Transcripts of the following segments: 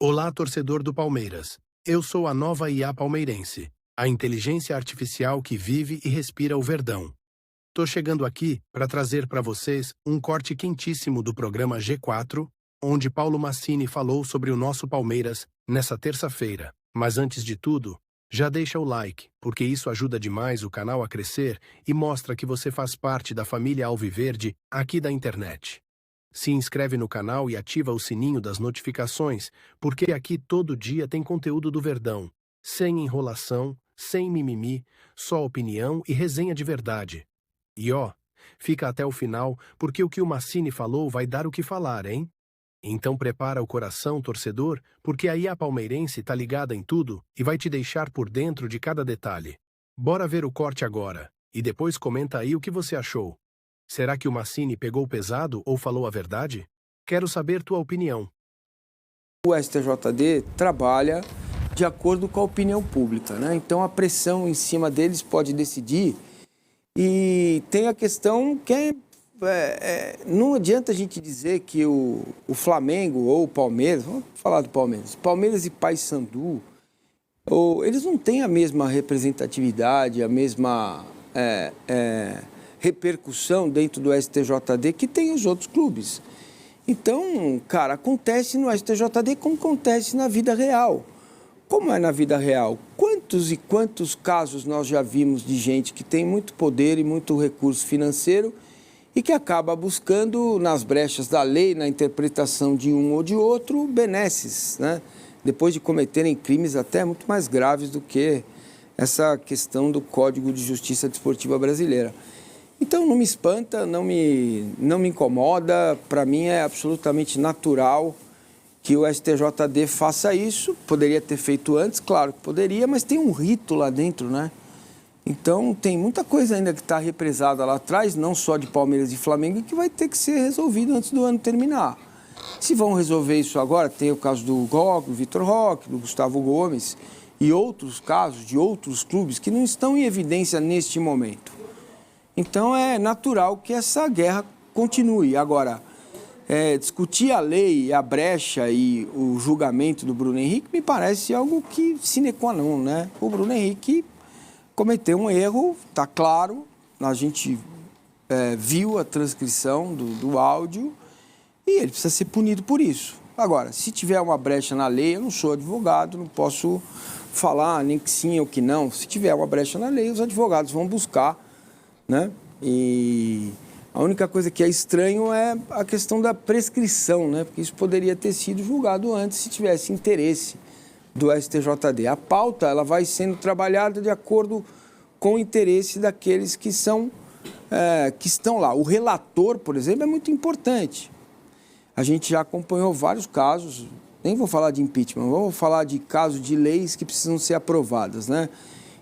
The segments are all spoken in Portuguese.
Olá, torcedor do Palmeiras. Eu sou a nova IA palmeirense, a inteligência artificial que vive e respira o Verdão. Tô chegando aqui para trazer para vocês um corte quentíssimo do programa G4, onde Paulo Massini falou sobre o nosso Palmeiras nessa terça-feira. Mas antes de tudo, já deixa o like, porque isso ajuda demais o canal a crescer e mostra que você faz parte da família Alviverde aqui da internet. Se inscreve no canal e ativa o sininho das notificações, porque aqui todo dia tem conteúdo do Verdão, sem enrolação, sem mimimi, só opinião e resenha de verdade. E fica até o final, porque o que o Massini falou vai dar o que falar, hein? Então prepara o coração, torcedor, porque aí a palmeirense tá ligada em tudo e vai te deixar por dentro de cada detalhe. Bora ver o corte agora, e depois comenta aí o que você achou. Será que o Massini pegou pesado ou falou a verdade? Quero saber tua opinião. O STJD trabalha de acordo com a opinião pública, né? Então a pressão em cima deles pode decidir. E tem a questão que não adianta a gente dizer que o Flamengo ou o Palmeiras, vamos falar do Palmeiras e Paysandu, eles não têm a mesma representatividade, a mesma repercussão dentro do STJD que tem os outros clubes. Então, cara, acontece no STJD como acontece na vida real. Como é na vida real? Quantos e quantos casos nós já vimos de gente que tem muito poder e muito recurso financeiro e que acaba buscando, nas brechas da lei, na interpretação de um ou de outro, benesses, né? Depois de cometerem crimes até muito mais graves do que essa questão do Código de Justiça Desportiva Brasileira. Então não me espanta, não me incomoda, para mim é absolutamente natural que o STJD faça isso. Poderia ter feito antes, claro que poderia, mas tem um rito lá dentro, né? Então tem muita coisa ainda que está represada lá atrás, não só de Palmeiras e Flamengo, que vai ter que ser resolvido antes do ano terminar. Se vão resolver isso agora, tem o caso do Vitor Roque, do Gustavo Gomes e outros casos de outros clubes que não estão em evidência neste momento. Então é natural que essa guerra continue. Agora, discutir a lei, a brecha e o julgamento do Bruno Henrique me parece algo que sine qua non, né? O Bruno Henrique cometeu um erro, está claro, a gente viu a transcrição do áudio e ele precisa ser punido por isso. Agora, se tiver uma brecha na lei, eu não sou advogado, não posso falar nem que sim ou que não. Se tiver uma brecha na lei, os advogados vão buscar, né? E a única coisa que é estranho é a questão da prescrição, né? Porque isso poderia ter sido julgado antes se tivesse interesse do STJD. A pauta ela vai sendo trabalhada de acordo com o interesse daqueles que estão lá. O relator, por exemplo, é muito importante. A gente já acompanhou vários casos, nem vou falar de impeachment, vamos falar de casos de leis que precisam ser aprovadas, né?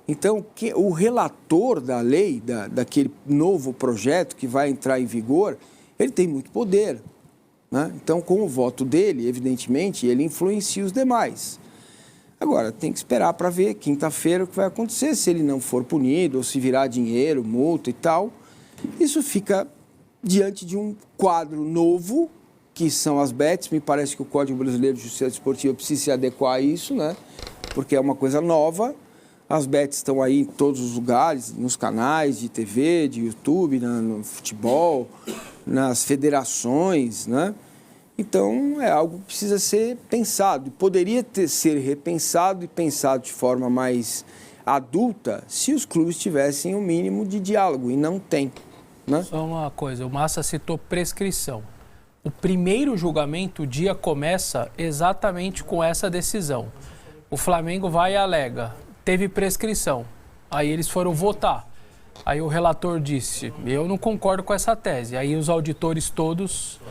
Então, o relator da lei, daquele novo projeto que vai entrar em vigor, ele tem muito poder, né? Então, com o voto dele, evidentemente, ele influencia os demais. Agora, tem que esperar para ver quinta-feira o que vai acontecer, se ele não for punido ou se virar dinheiro, multa e tal. Isso fica diante de um quadro novo, que são as bets. Me parece que o Código Brasileiro de Justiça Desportiva precisa se adequar a isso, né? Porque é uma coisa nova. As bets estão aí em todos os lugares, nos canais de TV, de YouTube, no futebol, nas federações, né? Então, é algo que precisa ser pensado. Poderia ser repensado e pensado de forma mais adulta se os clubes tivessem um mínimo de diálogo, e não tem, né? Só uma coisa, o Massa citou prescrição. O primeiro julgamento, o dia começa exatamente com essa decisão. O Flamengo vai e alega, teve prescrição. Aí eles foram votar. Aí o relator disse, eu não concordo com essa tese. Aí os auditores todos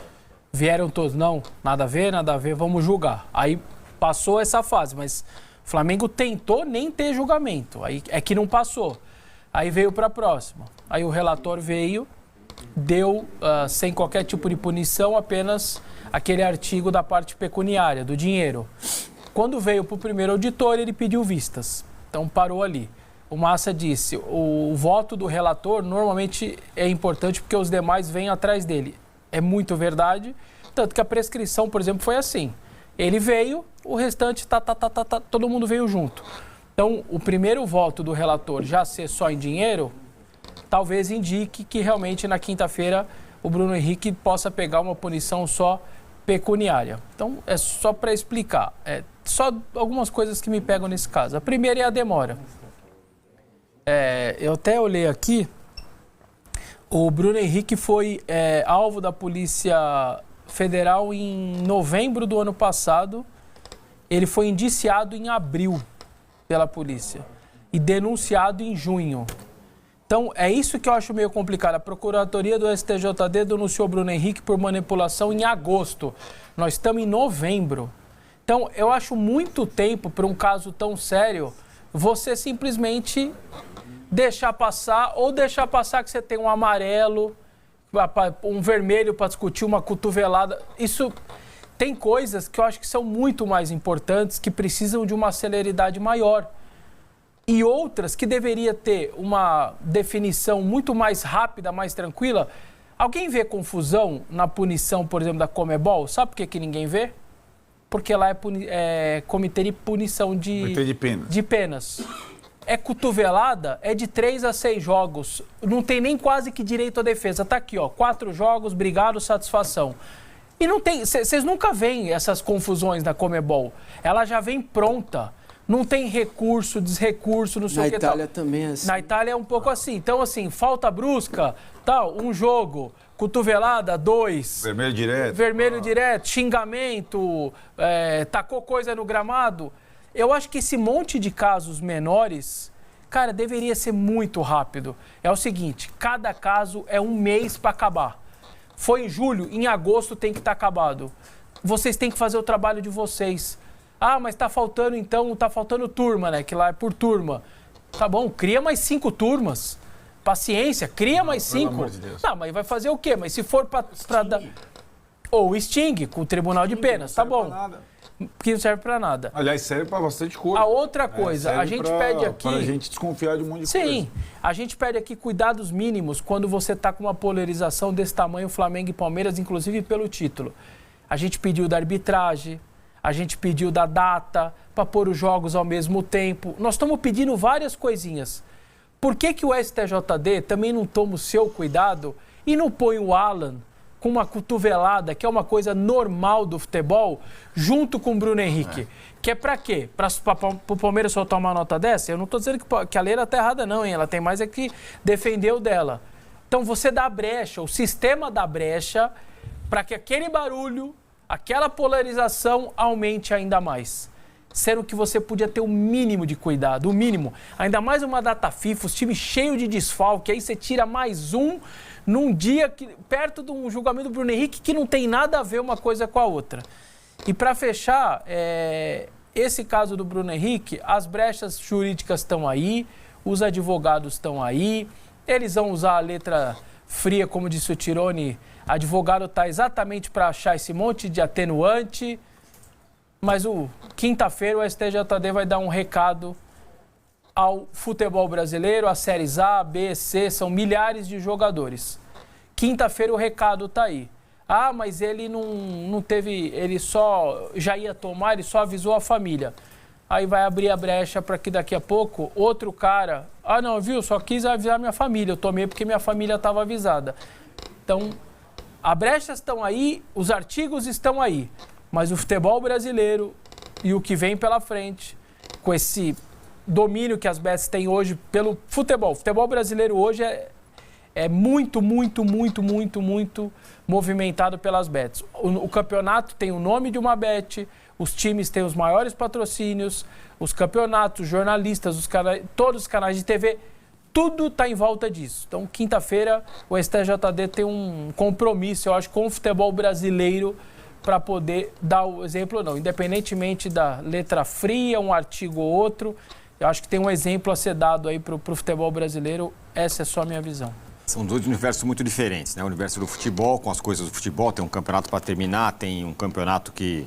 vieram todos, não, nada a ver, vamos julgar. Aí passou essa fase, mas o Flamengo tentou nem ter julgamento. Aí é que não passou. Aí veio para a próxima. Aí o relator veio, deu, sem qualquer tipo de punição, apenas aquele artigo da parte pecuniária, do dinheiro. Quando veio para o primeiro auditor, ele pediu vistas. Então parou ali. O Massa disse, o voto do relator normalmente é importante porque os demais vêm atrás dele. É muito verdade, tanto que a prescrição, por exemplo, foi assim. Ele veio, o restante, todo mundo veio junto. Então, o primeiro voto do relator já ser só em dinheiro, talvez indique que realmente na quinta-feira o Bruno Henrique possa pegar uma punição só pecuniária. Então, é só para explicar. Só algumas coisas que me pegam nesse caso. A primeira é a demora. Eu até olhei aqui, o Bruno Henrique foi alvo da Polícia Federal em novembro do ano passado. Ele foi indiciado em abril pela polícia e denunciado em junho. Então, é isso que eu acho meio complicado. A Procuradoria do STJD denunciou Bruno Henrique por manipulação em agosto. Nós estamos em novembro. Então, eu acho muito tempo para um caso tão sério você simplesmente deixar passar ou deixar passar que você tem um amarelo, um vermelho para discutir uma cotovelada. Isso tem coisas que eu acho que são muito mais importantes, que precisam de uma celeridade maior. E outras que deveria ter uma definição muito mais rápida, mais tranquila. Alguém vê confusão na punição, por exemplo, da Conmebol? Sabe por que ninguém vê? Porque lá é comitê de punição de penas. É cotovelada, é de 3 a 6 jogos. Não tem nem quase que direito à defesa. Tá aqui, 4 jogos, obrigado, satisfação. E não tem, vocês nunca veem essas confusões na Conmebol. Ela já vem pronta. Não tem recurso, desrecurso, não sei o que tal. Na Itália também é assim. Na Itália é um pouco assim. Então, assim, falta brusca, tal, um jogo, cotovelada, 2. Vermelho direto. Vermelho direto, xingamento, tacou coisa no gramado. Eu acho que esse monte de casos menores, cara, deveria ser muito rápido. É o seguinte, cada caso é 1 mês para acabar. Foi em julho, em agosto tem que estar acabado. Vocês têm que fazer o trabalho de vocês. Ah, mas tá faltando turma, né? Que lá é por turma. Tá bom, cria mais 5 turmas. Paciência, cria mais 5. Pelo amor de Deus. Não, mas vai fazer o quê? Mas se for para dar... Ou extingue com o Tribunal de Penas, tá bom. Que não serve para nada. Aliás, serve para bastante coisa. A outra coisa, a gente pede aqui... Para a gente desconfiar de um monte de coisa. Sim, a gente pede aqui cuidados mínimos quando você está com uma polarização desse tamanho, Flamengo e Palmeiras, inclusive pelo título. A gente pediu da arbitragem, a gente pediu da data, para pôr os jogos ao mesmo tempo. Nós estamos pedindo várias coisinhas. Por que o STJD também não toma o seu cuidado e não põe o Alan com uma cotovelada, que é uma coisa normal do futebol, junto com o Bruno Henrique? Que é para quê? Para o Palmeiras soltar uma nota dessa? Eu não estou dizendo que a lei está errada não, hein? Ela tem mais é que defender o dela. Então você dá brecha, o sistema dá brecha para que aquele barulho, aquela polarização aumente ainda mais. Sendo que você podia ter o mínimo de cuidado, o mínimo. Ainda mais uma data FIFA, os times cheios de desfalque, aí você tira mais um num dia perto de um julgamento do Bruno Henrique que não tem nada a ver uma coisa com a outra. E para fechar, esse caso do Bruno Henrique, as brechas jurídicas estão aí, os advogados estão aí, eles vão usar a letra fria, como disse o Tironi, advogado está exatamente para achar esse monte de atenuante, mas quinta-feira o STJD vai dar um recado ao futebol brasileiro, as séries A, B, C, são milhares de jogadores. Quinta-feira o recado está aí. Ah, mas ele não teve, ele só já ia tomar, ele só avisou a família. Aí vai abrir a brecha para que daqui a pouco outro cara, não, viu, só quis avisar minha família, eu tomei porque minha família estava avisada. Então, as brechas estão aí, os artigos estão aí, mas o futebol brasileiro e o que vem pela frente, com esse domínio que as bets têm hoje pelo futebol. O futebol brasileiro hoje é muito movimentado pelas bets. O campeonato tem o nome de uma bet, os times têm os maiores patrocínios, os campeonatos, os jornalistas, todos os canais de TV, tudo está em volta disso. Então, quinta-feira, o STJD tem um compromisso, eu acho, com o futebol brasileiro para poder dar o exemplo ou não. Independentemente da letra fria, um artigo ou outro, eu acho que tem um exemplo a ser dado aí para o futebol brasileiro. Essa é só a minha visão. São dois universos muito diferentes, né? O universo do futebol, com as coisas do futebol, tem um campeonato para terminar, tem um campeonato que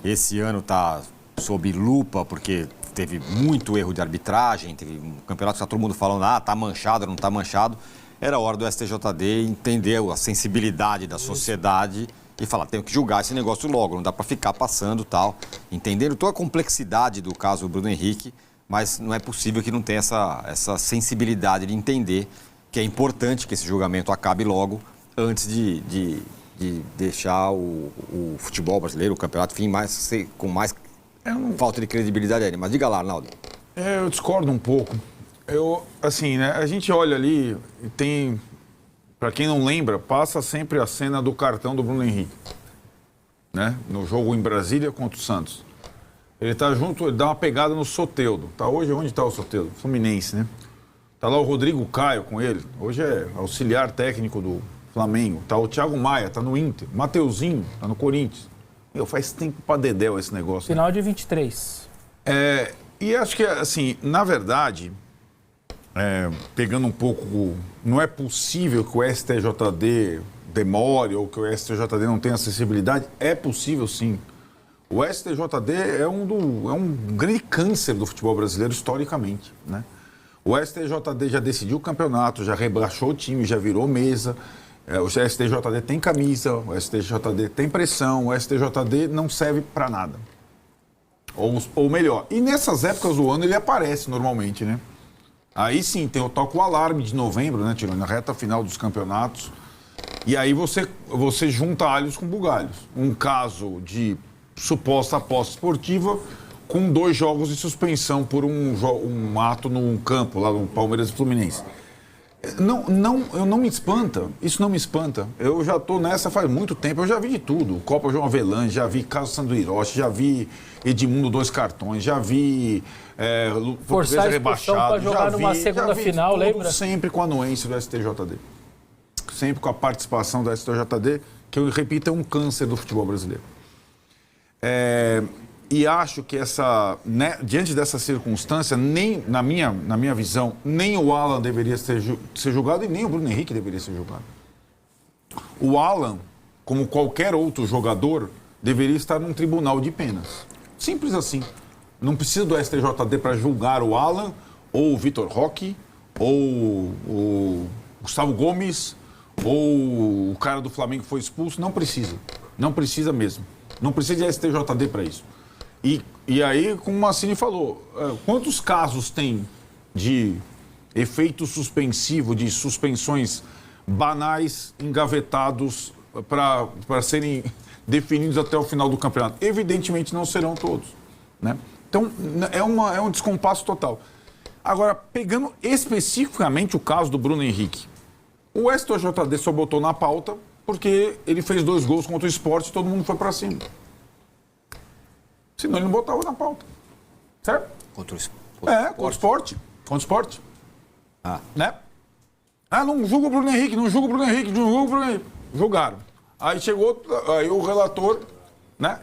esse ano está sob lupa, porque teve muito erro de arbitragem, teve um campeonato que está todo mundo falando, está manchado, não está manchado. Era hora do STJD entender a sensibilidade da sociedade e falar, tenho que julgar esse negócio logo, não dá para ficar passando tal, entendendo toda a complexidade do caso do Bruno Henrique, mas não é possível que não tenha essa sensibilidade de entender que é importante que esse julgamento acabe logo antes de deixar o futebol brasileiro, o campeonato, enfim, com mais falta de credibilidade ainda. Mas diga lá, Arnaldo. Eu discordo um pouco. Assim, né, a gente olha ali e tem, para quem não lembra, passa sempre a cena do cartão do Bruno Henrique, né? No jogo em Brasília contra o Santos. Ele tá junto, ele dá uma pegada no Soteldo. Tá hoje, onde está o Soteldo? Fluminense, né? Tá lá o Rodrigo Caio com ele. Hoje é auxiliar técnico do Flamengo. Tá o Thiago Maia, tá no Inter. Mateuzinho, tá no Corinthians. Faz tempo pra dedéu esse negócio. Final de 23. E acho que, assim, na verdade, pegando um pouco... Não é possível que o STJD demore ou que o STJD não tenha acessibilidade. É possível, sim. O STJD é um grande câncer do futebol brasileiro historicamente, né? O STJD já decidiu o campeonato, já rebaixou o time, já virou mesa. O STJD tem camisa, o STJD tem pressão, o STJD não serve para nada. Ou melhor, e nessas épocas do ano ele aparece normalmente, né? Aí sim, toca o alarme de novembro, né, Tirone? Na reta final dos campeonatos. E aí você junta alhos com bugalhos. Um caso de suposta aposta esportiva com 2 jogos de suspensão por um ato num campo, lá no Palmeiras e Fluminense. Não me espanta, isso não me espanta. Eu já estou nessa faz muito tempo, eu já vi de tudo. Copa João Avelange, já vi caso Sandro Hiroshi, já vi Edmundo 2 cartões, já vi forçar a expulsão para jogar numa segunda final, lembra? Sempre com a anuência do STJD. Sempre com a participação do STJD, que eu repito, é um câncer do futebol brasileiro. E acho que diante dessa circunstância, nem na minha visão, nem o Alan deveria ser julgado e nem o Bruno Henrique deveria ser julgado. O Alan, como qualquer outro jogador, deveria estar num tribunal de penas. Simples assim. Não precisa do STJD para julgar o Alan, ou o Vitor Roque, ou o Gustavo Gomes, ou o cara do Flamengo que foi expulso. Não precisa. Não precisa mesmo. Não precisa de STJD para isso. E aí, como o Massini falou, quantos casos tem de efeito suspensivo, de suspensões banais, engavetados para serem definidos até o final do campeonato? Evidentemente não serão todos, né? Então, é um descompasso total. Agora, pegando especificamente o caso do Bruno Henrique, o STJD só botou na pauta porque ele fez 2 gols contra o Sport e todo mundo foi para cima. Senão ele não botava na pauta. Certo? Contra o Sport. Contra o Sport. Contra o Sport. Né? Não julga o Bruno Henrique, não julga o Bruno Henrique, não julga o Bruno Henrique. Julgaram. Aí chegou, aí o relator, né?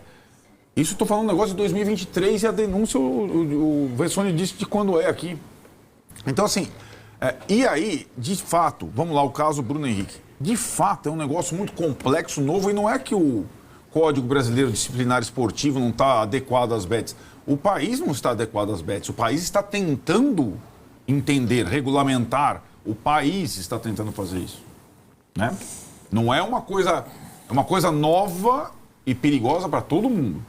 Isso estou falando um negócio de 2023 e a denúncia, o Vessone disse de quando é aqui. Então, assim, e aí, de fato, vamos lá, o caso Bruno Henrique. De fato, é um negócio muito complexo, novo, e não é que o Código Brasileiro Disciplinar Esportivo não está adequado às bets. O país não está adequado às bets. O país está tentando entender, regulamentar. O país está tentando fazer isso, né? Não é uma coisa nova e perigosa para todo mundo.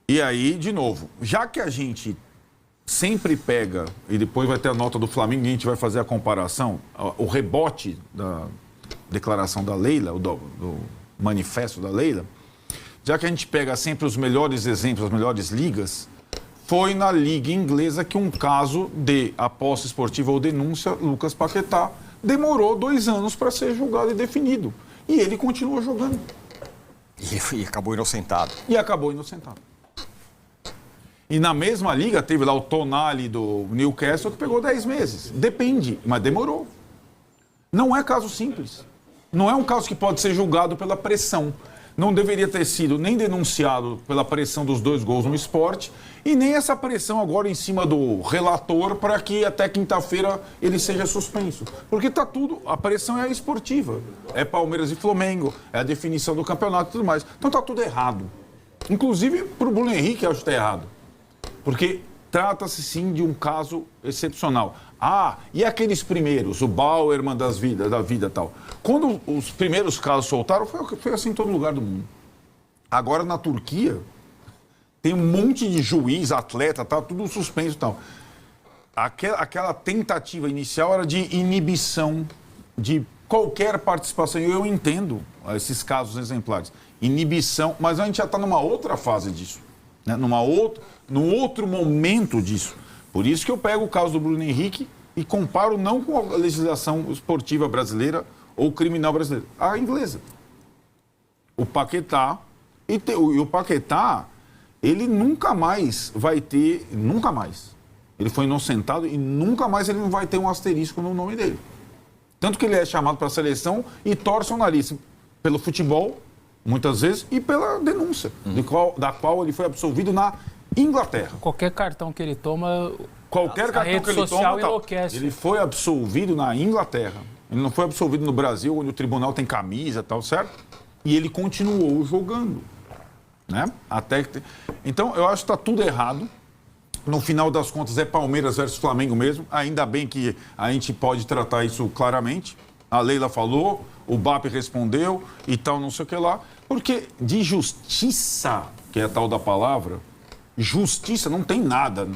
E aí, de novo, já que a gente sempre pega, e depois vai ter a nota do Flamengo e a gente vai fazer a comparação, o rebote da declaração da Leila, do manifesto da Leila, já que a gente pega sempre os melhores exemplos, as melhores ligas, foi na Liga Inglesa que um caso de aposta esportiva ou denúncia, Lucas Paquetá, demorou 2 anos para ser julgado e definido. E ele continuou jogando. E acabou inocentado. E na mesma liga teve lá o Tonali do Newcastle que pegou 10 meses. Depende, mas demorou. Não é caso simples. Não é um caso que pode ser julgado pela pressão. Não deveria ter sido nem denunciado pela pressão dos 2 gols no Sport e nem essa pressão agora em cima do relator para que até quinta-feira ele seja suspenso. Porque tá tudo, a pressão é esportiva. É Palmeiras e Flamengo, é a definição do campeonato e tudo mais. Então tá tudo errado. Inclusive pro Bruno Henrique eu acho que tá errado. Porque trata-se sim de um caso excepcional. E aqueles primeiros, o Bauerman da vida e tal. Quando os primeiros casos soltaram, foi assim em todo lugar do mundo. Agora, na Turquia, tem um monte de juiz, atleta, tá, tudo suspenso e tal. Aquela tentativa inicial era de inibição de qualquer participação. Eu entendo esses casos exemplares. Inibição, mas a gente já está numa outra fase disso. Né? Num outro momento disso. Por isso que eu pego o caso do Bruno Henrique e comparo não com a legislação esportiva brasileira ou criminal brasileira, a inglesa. O Paquetá, e o Paquetá, ele nunca mais vai ter, nunca mais. Ele foi inocentado e nunca mais ele não vai ter um asterisco no nome dele. Tanto que ele é chamado para a seleção e torce o nariz pelo futebol, muitas vezes, e pela denúncia, da qual ele foi absolvido na Inglaterra. Qualquer cartão que ele toma, Qualquer cartão que ele toma, enlouquece. Ele foi absolvido na Inglaterra. Ele não foi absolvido no Brasil, onde o tribunal tem camisa e tal, certo? E ele continuou jogando. Né? Então, eu acho que está tudo errado. No final das contas, é Palmeiras versus Flamengo mesmo. Ainda bem que a gente pode tratar isso claramente. A Leila falou, o BAP respondeu e tal, não sei o que lá. Porque de justiça, que é a tal da palavra, justiça não tem nada.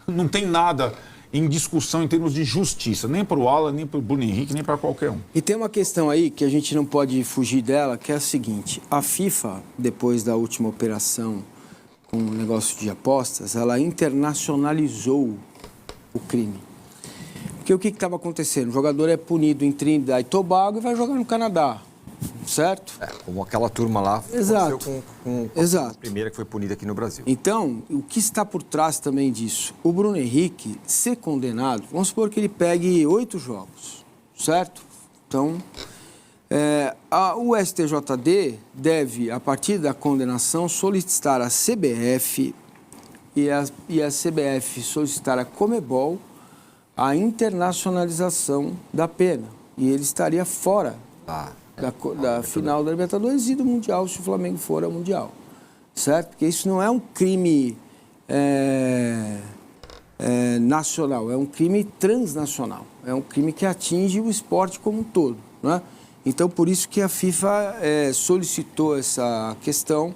Não tem nada em discussão em termos de justiça. Nem para o Alan, nem para o Bruno Henrique, nem para qualquer um. E tem uma questão aí que a gente não pode fugir dela, que é a seguinte. A FIFA, depois da última operação com o negócio de apostas, ela internacionalizou o crime. Porque o que estava acontecendo? O jogador é punido em Trinidad e Tobago e vai jogar no Canadá, certo? Como aquela turma lá Exato. Exato. A primeira que foi punida aqui no Brasil. Então, o que está por trás também disso? O Bruno Henrique ser condenado, vamos supor que ele pegue 8 jogos, certo? Então, o STJD deve, a partir da condenação, solicitar à CBF e a CBF solicitar à Conmebol a internacionalização da pena. E ele estaria fora da final da Libertadores e do Mundial, se o Flamengo for ao Mundial. Certo? Porque isso não é um crime nacional, é um crime transnacional. É um crime que atinge o esporte como um todo. Né? Então, por isso que a FIFA solicitou essa questão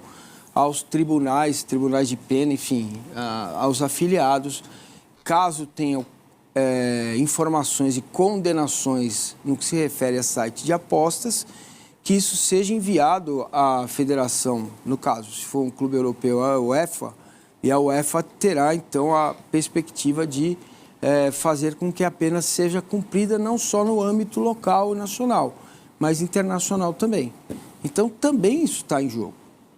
aos tribunais de pena, enfim, aos afiliados, caso tenham informações e condenações no que se refere a site de apostas, que isso seja enviado à federação, no caso, se for um clube europeu, a UEFA, e a UEFA terá, então, a perspectiva de fazer com que a pena seja cumprida não só no âmbito local e nacional, mas internacional também. Então, também isso está em jogo,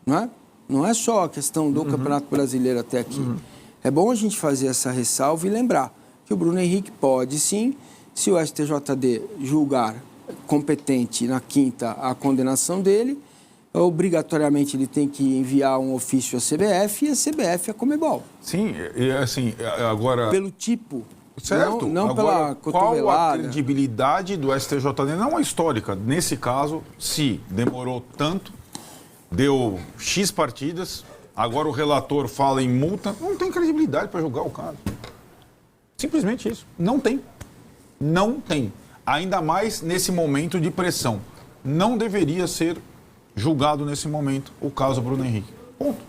não é? Não é só a questão do Campeonato Brasileiro até aqui. É bom a gente fazer essa ressalva e lembrar que o Bruno Henrique pode, sim, se o STJD julgar competente na quinta a condenação dele, obrigatoriamente ele tem que enviar um ofício à CBF e a CBF à Conmebol. Sim, e assim, agora... Pelo tipo, certo. não agora, pela cotovelada. Qual a credibilidade do STJD? Não a histórica. Nesse caso, se demorou tanto, deu X partidas, agora o relator fala em multa, não tem credibilidade para julgar o caso. Simplesmente isso. Não tem. Não tem. Ainda mais nesse momento de pressão. Não deveria ser julgado nesse momento o caso Bruno Henrique. Ponto.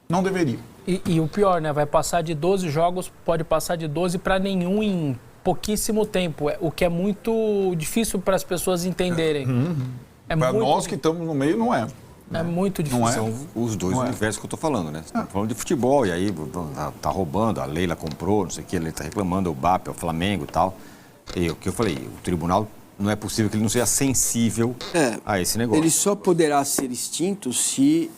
Não deveria. E o pior, né? Vai passar de 12 jogos, pode passar de 12 para nenhum em pouquíssimo tempo. O que é muito difícil para as pessoas entenderem. Para nós que estamos no meio, não é. É muito difícil. São os dois universos que eu estou falando, né? Você tá falando de futebol, e aí tá roubando, a Leila comprou, não sei o que, ele está reclamando, o BAP, o Flamengo e tal. E o que eu falei, o tribunal, não é possível que ele não seja sensível a esse negócio. Ele só poderá ser extinto se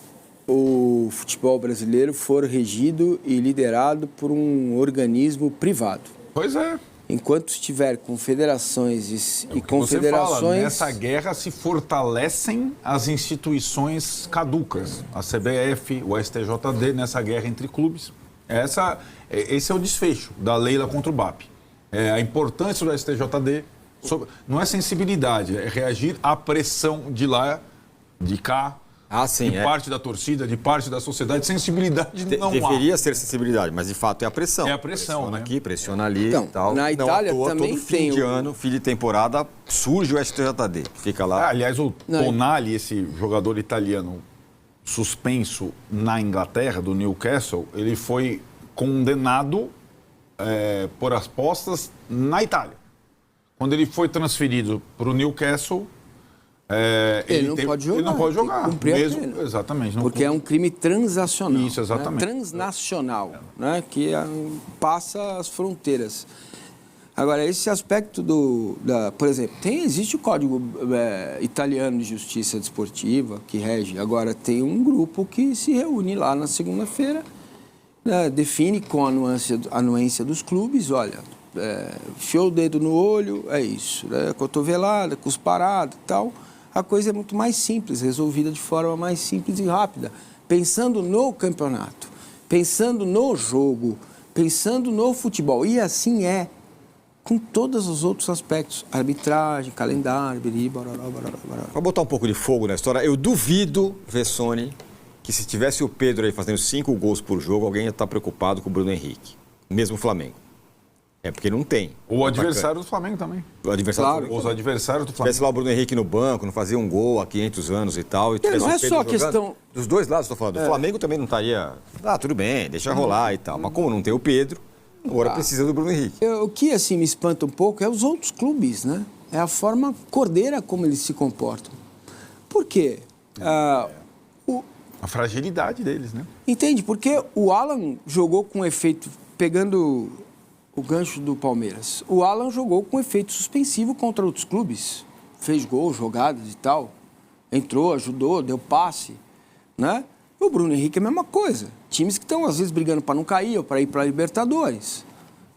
o futebol brasileiro for regido e liderado por um organismo privado. Pois é. Enquanto estiver confederações e confederações... Você fala, nessa guerra se fortalecem as instituições caducas. A CBF, o STJD, nessa guerra entre clubes. Esse é o desfecho da Leila contra o BAP. A importância do STJD não é sensibilidade, é reagir à pressão de lá, de cá, Ah, sim, de parte da torcida, de parte da sociedade. Sensibilidade não há. Deveria ser sensibilidade, mas de fato é a pressão. É a pressão, pressiona né? aqui, pressiona ali Então, e tal. na Itália não à toa, também todo fim tem de ano, fim de temporada, surge o STJD, que fica lá. Aliás, o Tonali, esse jogador italiano suspenso na Inglaterra, do Newcastle, ele foi condenado por apostas na Itália. Quando ele foi transferido para o Newcastle, ele não pode jogar. Ele não pode jogar. Cumprir Mesmo, a pena. Exatamente. Porque é um crime transacional. Isso, exatamente. Né? Transnacional, né? Que passa as fronteiras. Agora, esse aspecto por exemplo, existe o Código Italiano de Justiça Desportiva, que rege. Agora, tem um grupo que se reúne lá na segunda-feira, né, define com a anuência dos clubes, olha, enfiou o dedo no olho, é isso, né, cotovelada, cusparada e tal. A coisa é muito mais simples, resolvida de forma mais simples e rápida. Pensando no campeonato, pensando no jogo, pensando no futebol. E assim é com todos os outros aspectos. Arbitragem, calendário, barará. Para botar um pouco de fogo na história, eu duvido, Vessone, que se tivesse o Pedro aí fazendo 5 gols por jogo, alguém ia estar preocupado com o Bruno Henrique. Mesmo o Flamengo. É porque não tem. O adversário do Flamengo também. O adversário Claro. do Flamengo. Os adversários do Se tivesse Flamengo. lá o Bruno Henrique no banco, não fazia um gol há 500 anos e tal. E tivesse não é o Pedro só a jogando, questão- dos dois lados, estou falando. O Flamengo também não estaria... Ah, tudo bem, deixa rolar e tal. Mas como não tem o Pedro, agora precisa do Bruno Henrique. O que assim me espanta um pouco é os outros clubes, né? É a forma cordeira como eles se comportam. Por quê? A fragilidade deles, né? Entende? Porque o Alan jogou com efeito, pegando o gancho do Palmeiras, o Alan jogou com efeito suspensivo contra outros clubes. Fez gols, jogadas e tal. Entrou, ajudou, deu passe, né? O Bruno Henrique é a mesma coisa. Times que estão, às vezes, brigando para não cair ou para ir para a Libertadores.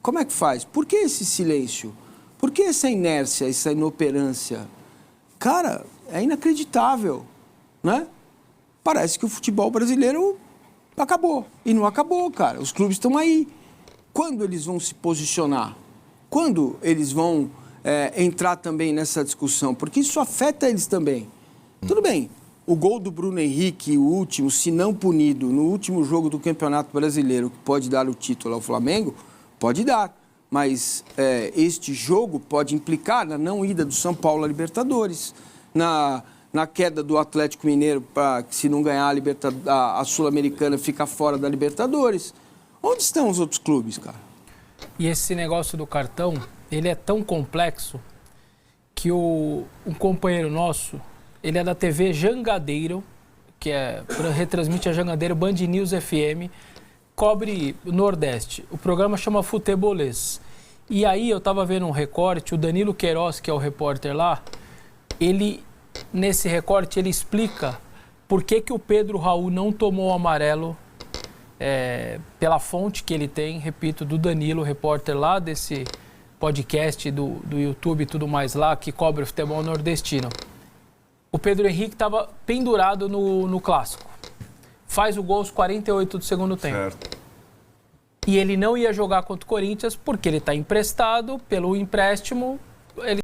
Como é que faz? Por que esse silêncio? Por que essa inércia, essa inoperância? Cara, é inacreditável, né? Parece que o futebol brasileiro acabou. E não acabou, cara. Os clubes estão aí. Quando eles vão se posicionar? Quando eles vão entrar também nessa discussão? Porque isso afeta eles também. Tudo bem, o gol do Bruno Henrique, o último, se não punido, no último jogo do Campeonato Brasileiro, que pode dar o título ao Flamengo, pode dar. Mas este jogo pode implicar na não ida do São Paulo à Libertadores, na queda do Atlético Mineiro, para que se não ganhar a Sul-Americana, ficar fora da Libertadores. Onde estão os outros clubes, cara? E esse negócio do cartão, ele é tão complexo que um companheiro nosso, ele é da TV Jangadeiro, que retransmite a Jangadeiro Band News FM, cobre o Nordeste. O programa chama Futebolês. E aí eu tava vendo um recorte, o Danilo Queiroz, que é o repórter lá, nesse recorte, ele explica por que o Pedro Raul não tomou o amarelo pela fonte que ele tem, repito, do Danilo, repórter lá desse podcast do YouTube e tudo mais lá, que cobre o futebol nordestino. O Pedro Henrique estava pendurado no clássico. Faz o gol aos 48 do segundo tempo. Certo. E ele não ia jogar contra o Corinthians porque ele está emprestado pelo empréstimo. Ele